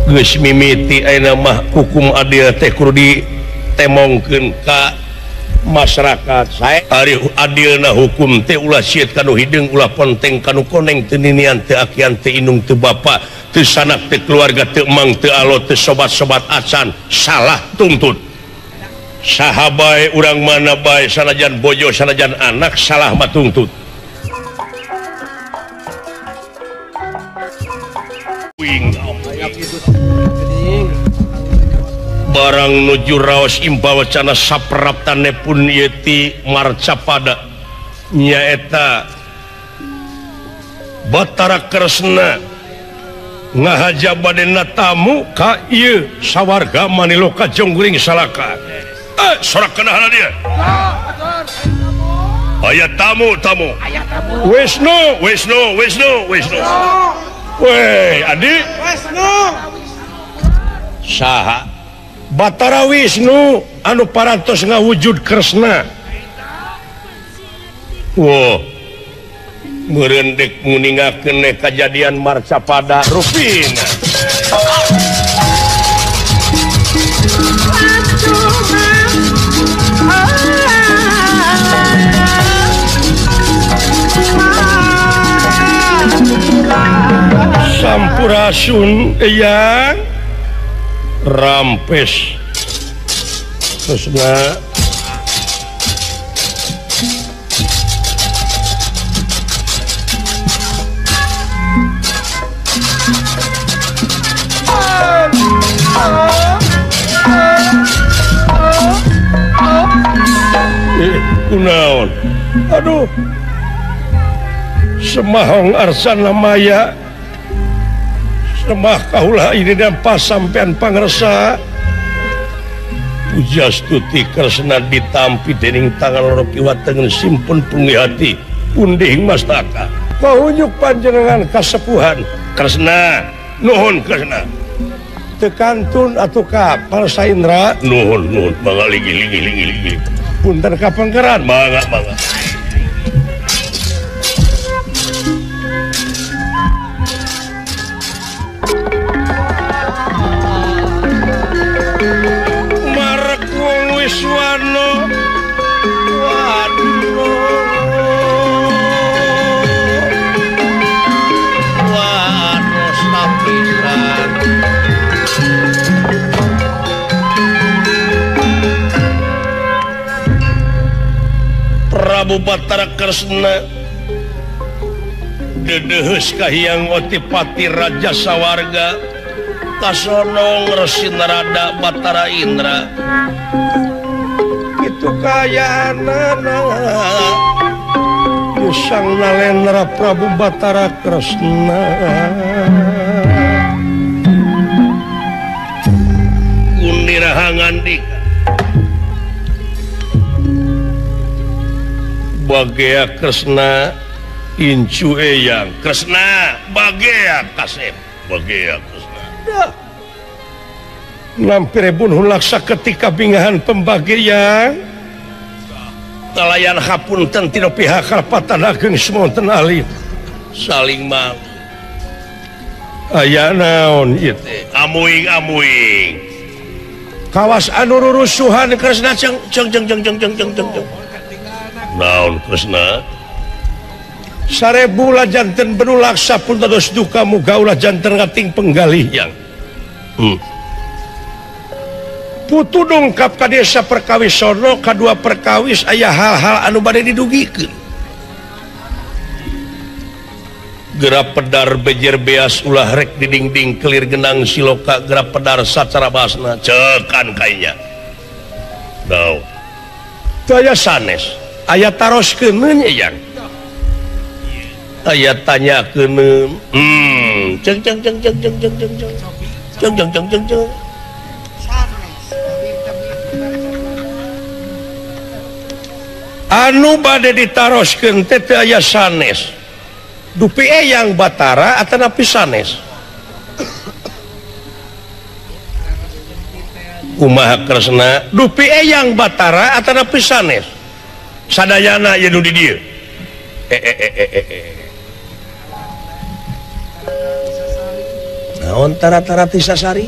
geus mimiti ayeuna mah hukum adil teh kudu ditemongkeun ka masyarakat. Sae ari adilna hukum teh ulah sieut kanu hideung ulah ponteng kanu koneng teu ninian teu akian teu indung teu bapa teu sanak teu keluarga teu emang teu alo teu sobat-sobat acan salah tuntut. Saha bae urang mana bae sanajan bojo sanajan anak salah mah tuntut. Barang nuju raos imba wacana sapraptane pun yeti marcapada nyaeta Batara Kresna ngahaja badena tamu ka ieu sawarga Maniloka Jonggring Salaka. Sorak kenahana dia. Aya tamu. Wisnu. Weh, Adi. Wisnu. Saha? Batara Wisnu anu parantos ngawujud Kresna. Wow. Meureun dek nguningakeun kajadian marcapada rupina. Sampurasun yang rampes Kresna kunaon aduh semahong arsana maya semah kaulah ini dan pas sampean pangresa puja stuti Kresna ditampi dening tangan loro kiwa tengen simpun punggihati punding mastaka kaunyuk panjenengan kasepuhan Kresna nuhun Kresna tekantun atuh kapal saindra nuhun mangga lingi punten kapangkeran mangga Wiswano waduh sapisan Prabu Batara Kresna dedeheus kahiyang Otipati Raja Sawarga kasono Resi Narada Batara Indra itu kaya Sang Nalendra Prabu Batara Kresna Undirahangandik Bagea Kresna Incu Eyang Kresna Bagea Kasep Bagea Kresna lampir bun hulaksa ketika bingahan pembagian talayan hapunten tina pihak kalpatan ageng semonten alif saling mau aya naon ieu teh amuing kawas anu rurusuhan Kresna ceng naon Kresna sarebu lah janten benulak sapun dados duka muga ulah janten ngating penggalih yang putu dongkap ka desa perkawis sono kadua perkawis aya hal-hal anu bade didugikeun gerap pedar bejer beas ulah rek didingding kelir genang siloka gerap pedar sacara basna cekan kainya daw aya sanes aya taroskeun yang aya tanyakeun ceng anu bade ditaroskeun teh teu aya sanes dupi eyang Batara atanapi sanes kumaha Kresna dupi eyang Batara atanapi sanes sadayana ye nu di dieu naon tara-tara tisasari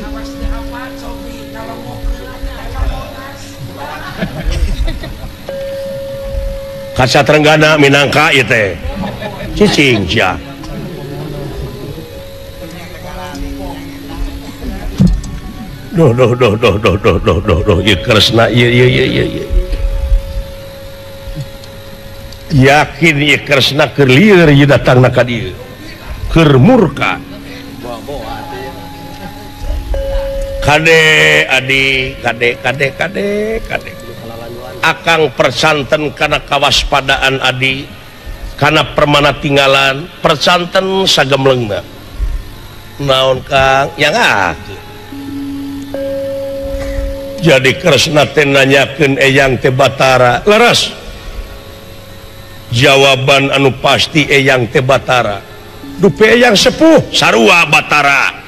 kaca Trenggana minangka ieu teh cicing sia doh ieu kresna ieu yakin ieu kresna keur lieur ieu datangna ka dieu keur murka kade adi kade akang persanten kana kawaspadaan adi kana permana tinggalan persanten sagemlengna naon Kang yang jadi kresna teh nanyakeun eyang teh Batara leres jawaban anu pasti eyang teh Batara dupi eyang sepuh sarua Batara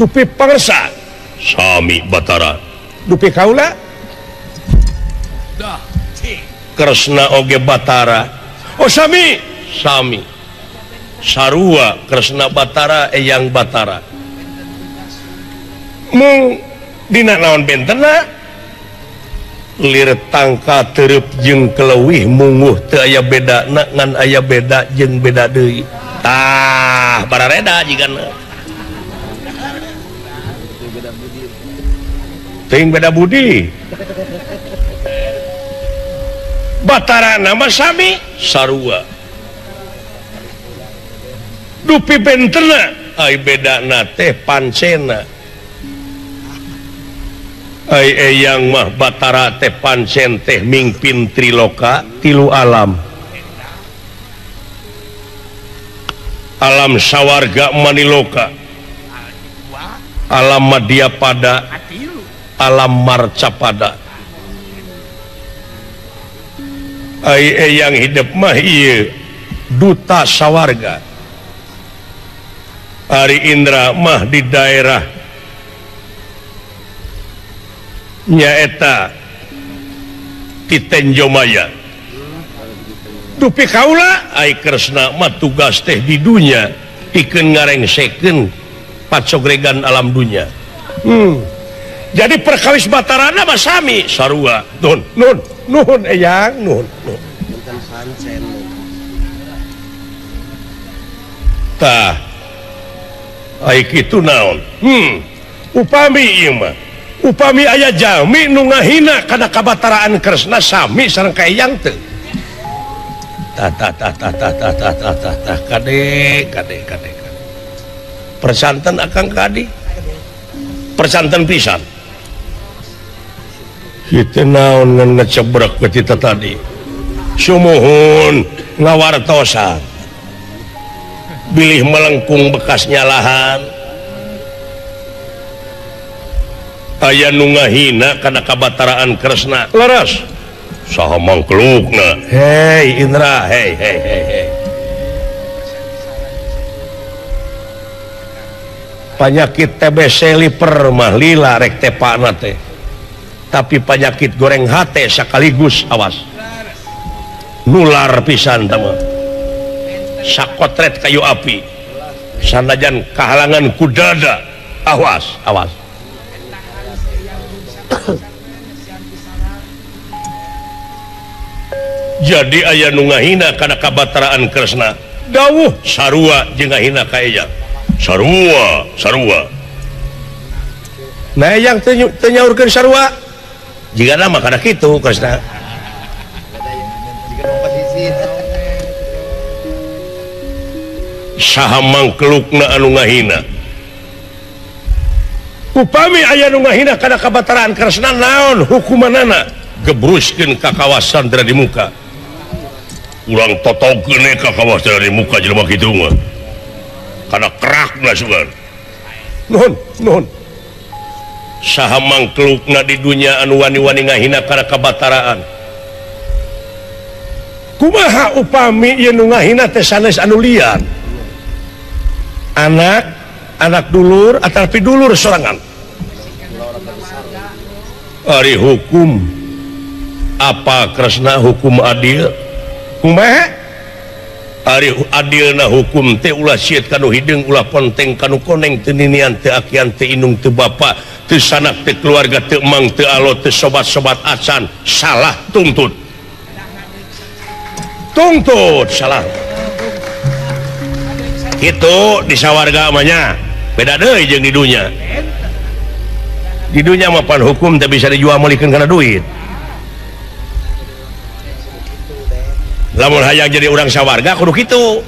dupi pangersa sami Batara dupi kaula kresna oge Batara oh sami sarua kresna Batara eyang Batara mung dina naon bentena lir tangka teureub jeung keleuwih munguh teu aya bedana ngan aya beda jeung beda deui tah barareda jigana teuing beda budi Batara nama sami sarua dupi bentena ai bedana teh pancena ai eyang mah Batara teh pancen teh mingpin triloka tilu alam alam sawarga maniloka alam madyapada alam marcapada ai eyang hidup mah ieu duta sawarga Ari Indra mah di daerah nyaeta Kitenjomaya dupi kaula ai kresna mah tugas teh di dunya pikeun ngarengsekeun pacogregan alam dunya jadi perkawis Batarana mah sami sarua nun eyang nun tah ai kitu naon upami ieu mah upami aya jami nu ngahina kana kabataraan kresna sami sareng ka eyang teu tah kade persanten akang kadi persanten pisan kitu naon ngan ngecebrek ke kita tadi sumuhun ngawartosan bilih melengkung bekasnya lahan aya nu ngahina kana kabataraan kresna leres saha mangkelukna hei Indra hei penyakit TBC liver mah lila rek tepana teh tapi penyakit goreng hate sekaligus awas nular pisan tama sakotret kayu api sanajan kahalangan kudada awas jadi aya nu ngahina kana kabataraan kresna dawuh sarua jeung ngahina ka eyang sarua nah eyang teu nyaurkeun sarua jika nama kana kitu kresna saha mangkelukna anu ngahina upami aya nu ngahina kana kabataraan kresna naon hukumanana gebruskeun ka kawasan di muka ulang totogkeun ka kawasan di muka jelema kitu mah kana kerakna sugan nuhun saha mangkelukna di dunya anu wani-wani ngahina kana kabataraan kumaha upami ieu nu ngahina teh sanes anu lian anak dulur atapi dulur sorangan ari hukum apa kresna hukum adil kumaha Ari adilna hukum teh ulah sieun kanu hideung ulah ponteng kanu koneng teu ninian teu akian teu inung teu bapa teu sanak teu keluarga teu emang teu alo teu sobat-sobat acan salah tuntut salah itu di sawarga amanya beda deui jeung di dunya mah pan hukum teh bisa dijual molikeun kana duit. Lamun hayang jadi orang sawarga kudu kitu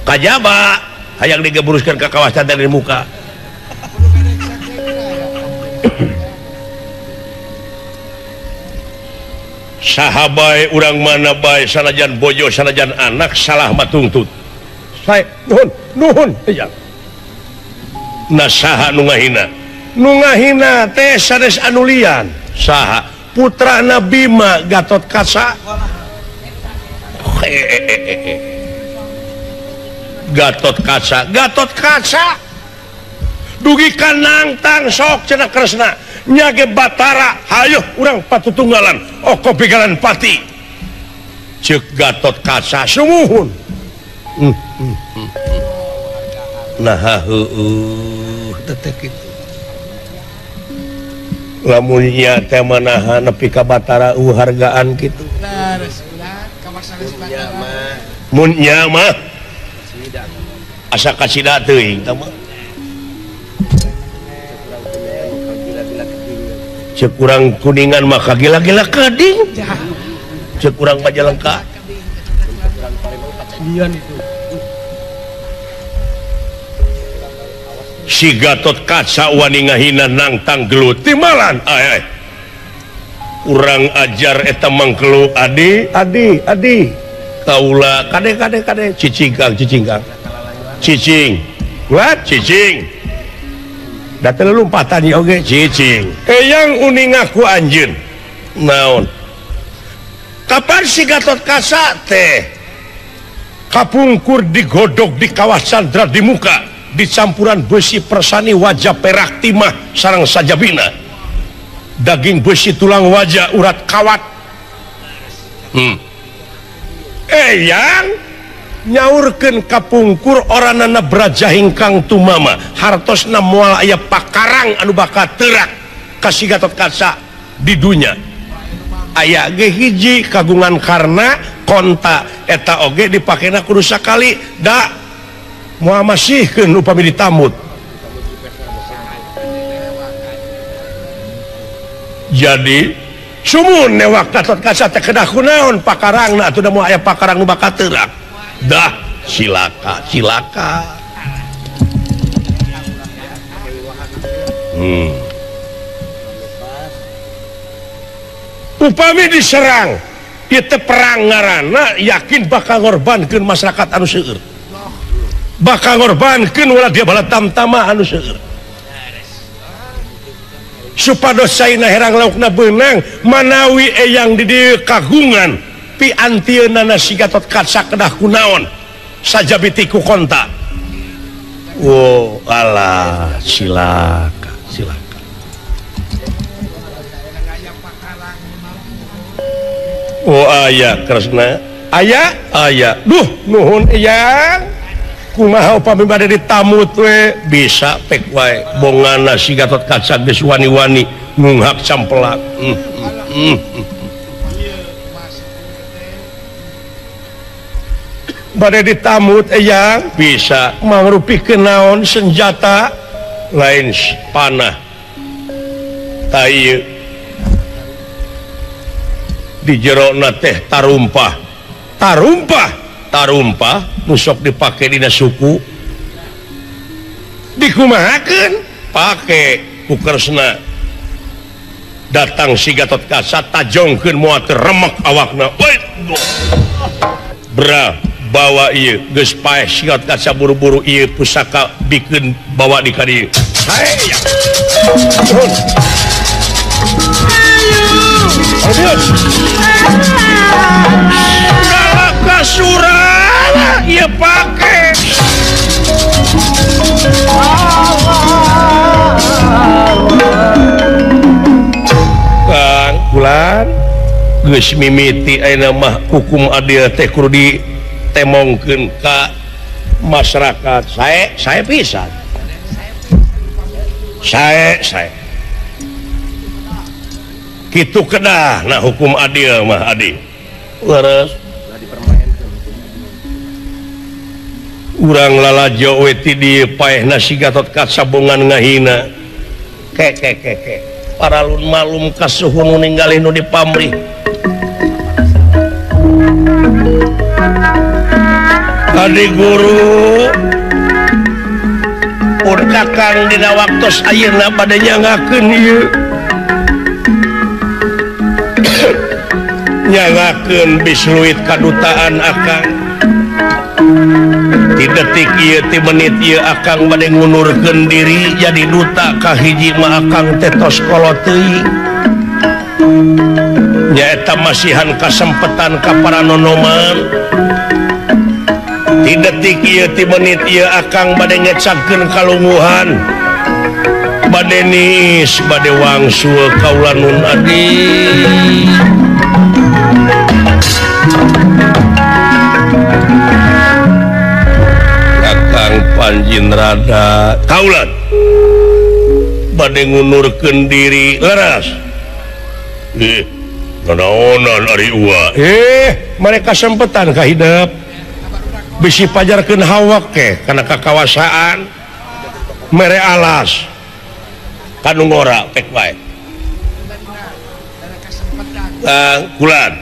kajaba hayang digeburuskeun ka kawasan dari muka sahabai urang mana bae sanajan bojo sanajan anak salah matungtut sae nuhun ya nasaha nu ngahina teh sanes anu lian saha putra Nabi ma Gatot Kaca Gatot Kaca dugi ka nangtang sok cenah Kresna nyage Batara hayo urang patutunggalan oko pigalan pati ceuk Gatot Kaca sumuhun nah heueuh teh kitu lamun nya teh manaha nepi ka Batara hargaan kitu munnya mah asa kasida teuing mah ceuk urang kuningan mah kagila-gila kading ceuk urang Majalengka si Gatot Kaca wani ngahina nangtang gelut timalan urang ajar eta mangkeluk adi kaula kade cicing da teu lompatan ieu oge cicing eyang uning ngaku anjeun naon kapan si Gatot Kaca teh kapungkur digodog di kawasan di muka dicampuran besi persani wajah perak timah sareng sajabina daging besi tulang wajah urat kawat eyang nyaurkeun kapungkur oranana Braja Hingkang Tumama hartosna moal aya pakarang anu bakal teurak ka si Gatot Kaca di dunya aya ge hiji kagungan karna konta eta oge dipakena kudu sakali da moal masihkeun upami ditamut jadi sumun newak Gatot Kaca teh kedah kunaon pakarangna atuh da moal aya pakarang nu bakal teurak dah silaka upami diserang ieu teh perang ngaranna yakin bakal ngorbankeun masyarakat anu seueur bakal ngorbankeun ulah dia bala tamtama anu seueur supados saina herang laukna beunang manawi eyang di dieu kagungan pi antieunana si Gatot Kaca kedah kunaon sajabiti ku konta wo alah silaka oh aya Kresna aya duh nuhun eyang kumaha upami bade ditamut we bisa pek wae bongana si Gatot Kaca geus wani-wani ngunghak campelak bade ditamut eyang bisa mangrupikeun naon senjata lain panah taieu di jerona teh tarumpah nu sok dipake dina suku dikumahakeun pake ku Kresna datang si Gatot Kaca tajongkeun moal teu remek awakna bra bawa ieu geus paeh si Gatot Kaca buru-buru ieu pusaka bikeun bawa di ka dieu galaka surana ieu pake Kang Ulan geus mimiti ayeuna mah hukum adil teh kudu temongkeun ka masyarakat saya pisan saya kitu kedah nah hukum adil mah adil leres urang lalajo we ti dieu paehna si Gatot Kaca bongan ngahina ke paralun malum kasuhun nu ninggalih nu dipamrih Adi guru pun kakang dina waktos ayeuna bade nyangakeun ieu nyangakeun bisluit kadutaan akang ti detik ieu ti menit ieu akang bade ngunurkeun diri jadi duta ka hiji mah akang tetos kolot teuing nyaeta masihan kasempetan ka para nonoman ti detik ieu ti menit ieu akang bade ngecagkeun kalungguhan bade nis bade wangsul kaula nun adi kakang Panjin rada kaulan bade ngunurkeun diri leres nanaonan ari uwa mereka sempetan ka hidup bisi pajarkeun hawak ke kana kakawasaan mere alas kanu ngora pek wae kulan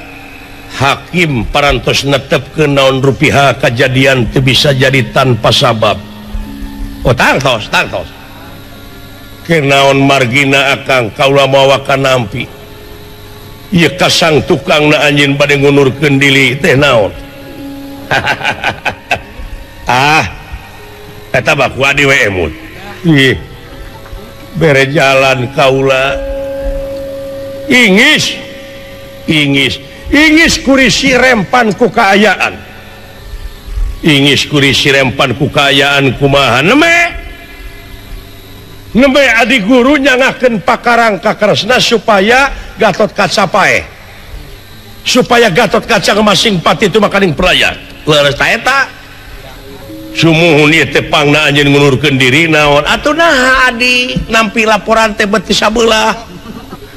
hakim parantos netepkeun naon rupiah kajadian teu bisa jadi tanpa sabab tangtos kenaon margina akang kaula mawa kanampi ieu kasang tukangna anjeun bade ngunurkeun diri teh naon eta baku adi we emut bere jalan kaula ingis kurisi rempan ku kaayaan kumaha nembe adi guru nyangakeun pakarang ka Kresna supaya Gatot Kaca paeh supaya Gatot Kaca masing pati itu makaning pelayan leres ta eta sumuhun ieu teh pangna anjeun ngunurkeun diri naon atuh naha adi nampi laporan teh beuti sabelah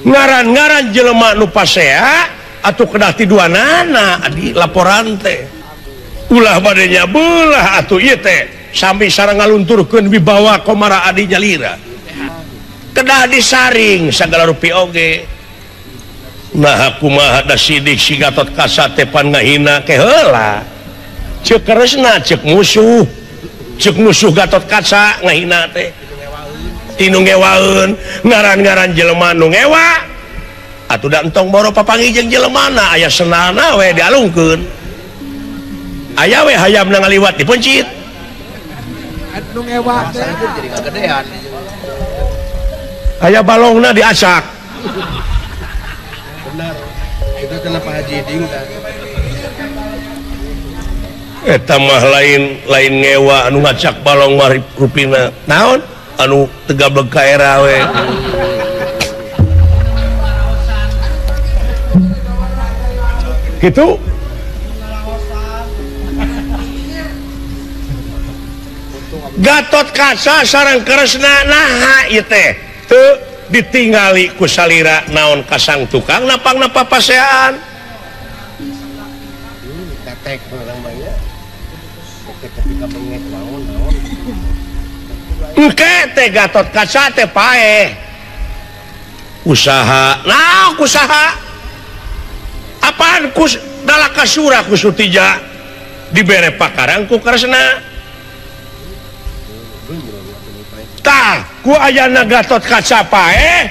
ngaran-ngaran jelema nu pasea atuh kedah ti duanana adi laporan teh ulah bade nyabelah atuh ieu teh sami sareng ngalunturkeun wibawa komara adi nyalira kedah disaring sagala rupi oge nah kumaha da sidik si Gatot Kaca teh pan ngahina ke heula ceuk Kresna ceuk musuh Gatot Kaca ngahina teh tinu ngewaeun ngaran-ngaran jelema nu ngewa atuh da entong boro papanggih jeung jelemana aya senana we dialungkeun aya we hayamna ngaliwat dipencit anu ngewa teh jadi kagedean aya balongna diacak benar itu kenapa Haji Ding eta mah lain ngewa anu ngacak balong mah rupina naon anu tegableg ka era we gitu Gatot Kaca sareng Kresna naha ieu teh teu ditingali ku salira naon kasang tukang napangna papasean tetek urang mah ya ketika bengek naon engke teh Gatot Kaca teh paeh usaha naon usaha apaan kus dalaka surah ku Sutija dibere pakarang ku Kresna tah ku ayana Gatot Kaca paeh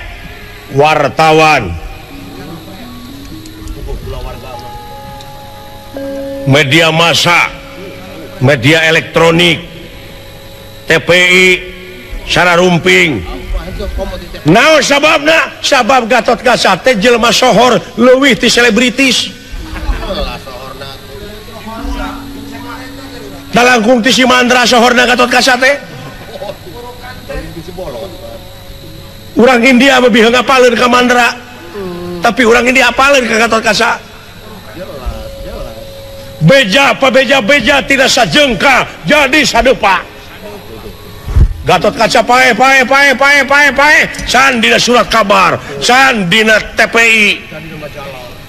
wartawan media massa media elektronik TPI sararumping naon sababna sabab Gatot Kaca teh jelema sohor leuwih ti selebritis dalangkung ti si Mandra sohorna Gatot Kaca teh urang India lebih ngapaleun ka Mandra tapi urang India apaleun ka Gatot Kaca beja tidak sajengka jadi sadepa. Gatot Kaca pae can dina surat kabar, can dina TPI,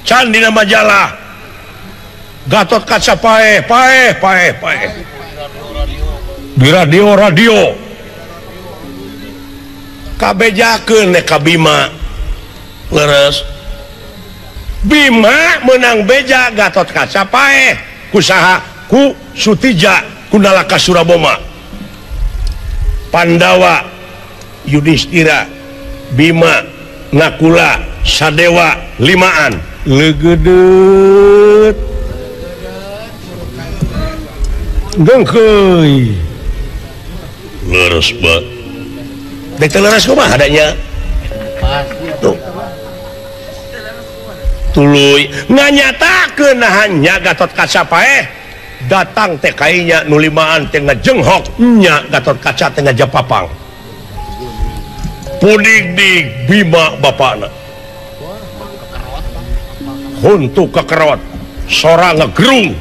can dina majalah. Gatot Kaca pae di radio kabejakeun ka Bima leres. Bima menang beja Gatot Kaca pae kusaha ku Sutija ku Nalaka Suraboma. Pandawa, Yudhistira, Bima, Nakula, Sadewa, limaan legedet gengkeuy leres ba dek leres kumaha adanya tuh tuluy nganyatakeun hanya Gatot Kaca pae datang TKI-nya nulimaan tengah jenghok nya Gatot Kaca tengah japapang pudig di Bima bapakna huntu kekerot sora ngegerung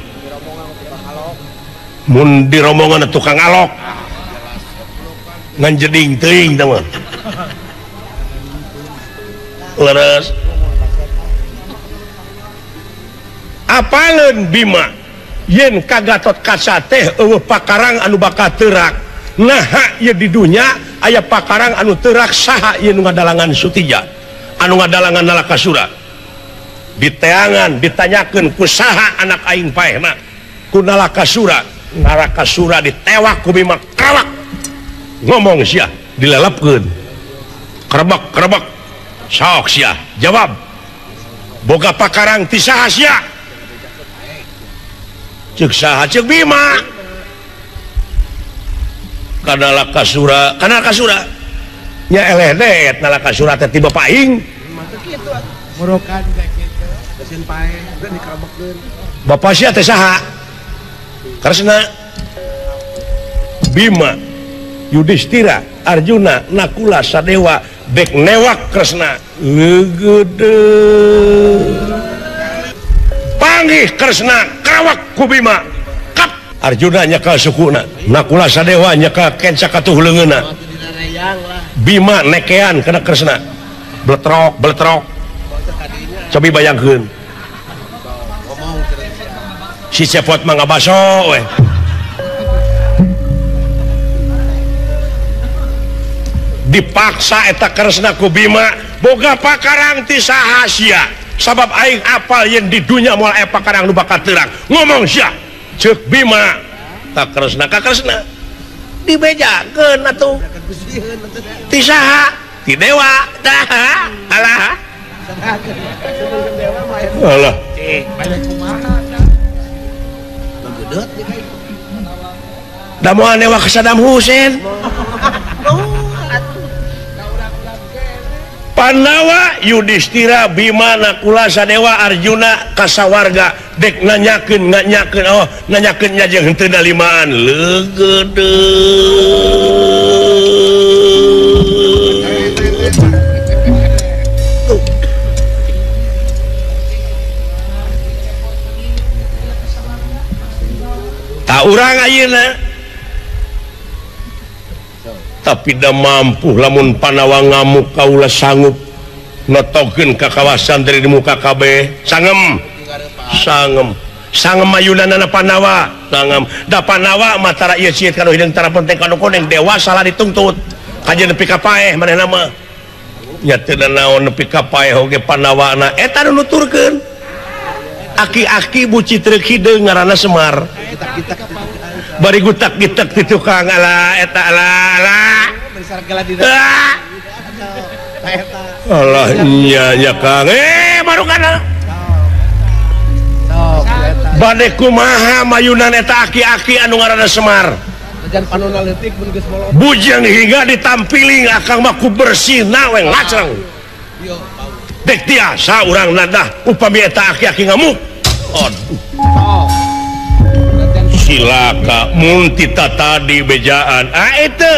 mun di rombongan tukang alok ngan jeding teuing teman leres apaleun Bima yen ka Gatot Kaca teh eueuh pakarang anu bakal teurak naha ieu di dunya aya pakarang anu teurak saha ieu nu ngadalangan Sutija anu ngadalangan Nalakasura diteangan ditanyakeun ku saha anak aing paehna ku Nalakasura ditewak ku Bima kawak ngomong sia dilelepkeun kerebek sok sia jawab boga pakarang ti saha sia cek saha cek Bima kana Nalakasura nya eleh deet Nalakasura teh ti bapak aing morokan teh kitu beuseun pae dan dikerebekkeun bapak sia teh saha Kresna Bima Yudhistira Arjuna Nakula Sadewa dek newak Kresna legede panggih Kresna kawak ku Bima kap Arjuna nya ka sukuna Nakula Sadewa nya ka kenca katuh leungeunna Bima nekean kana Kresna bletrok cobi bayangkeun si cepot mah ngabaso we dipaksa eta Kresna ku Bima boga pakarang ti saha sia sabab aing apal yen di dunya moal aya pakarang nu bakal teurak ngomong sia ceuk Bima ka Kresna dibejakeun atuh ti saha ti dewa tah alah alah da moal newak ka Saddam Hussein Pandawa Yudhistira Bima Nakula Sadewa Arjuna kasawarga dek nanyakeun nya jeung henteu dalimaan legede tak urang ayeuna tapi da mampu lamun Pandawa ngamuk kaula sanggup notokeun ka kawasan dari di muka kabeh sangem mayunanana Pandawa sangem da Pandawa matara ieu sieun kanu hideung tara penting kanu koneng dewa salah dituntut kajen nepi ka paeh manehna mah nya teu naon nepi ka paeh oge Pandawana eta nu nuturkeun aki-aki buci trek hideung ngaranna Semar bari gutak-gitak ti tukang ala eta ala Allah nya Kang baru kana bade kumaha mayunan eta aki-aki anu ngaranna Semar bujang hingga ditampili akang mah ku bersihna we lacreng dek tiasa urang nadah upami eta aki-aki ngamuk aduh silaka mun tita tadi bejaan itu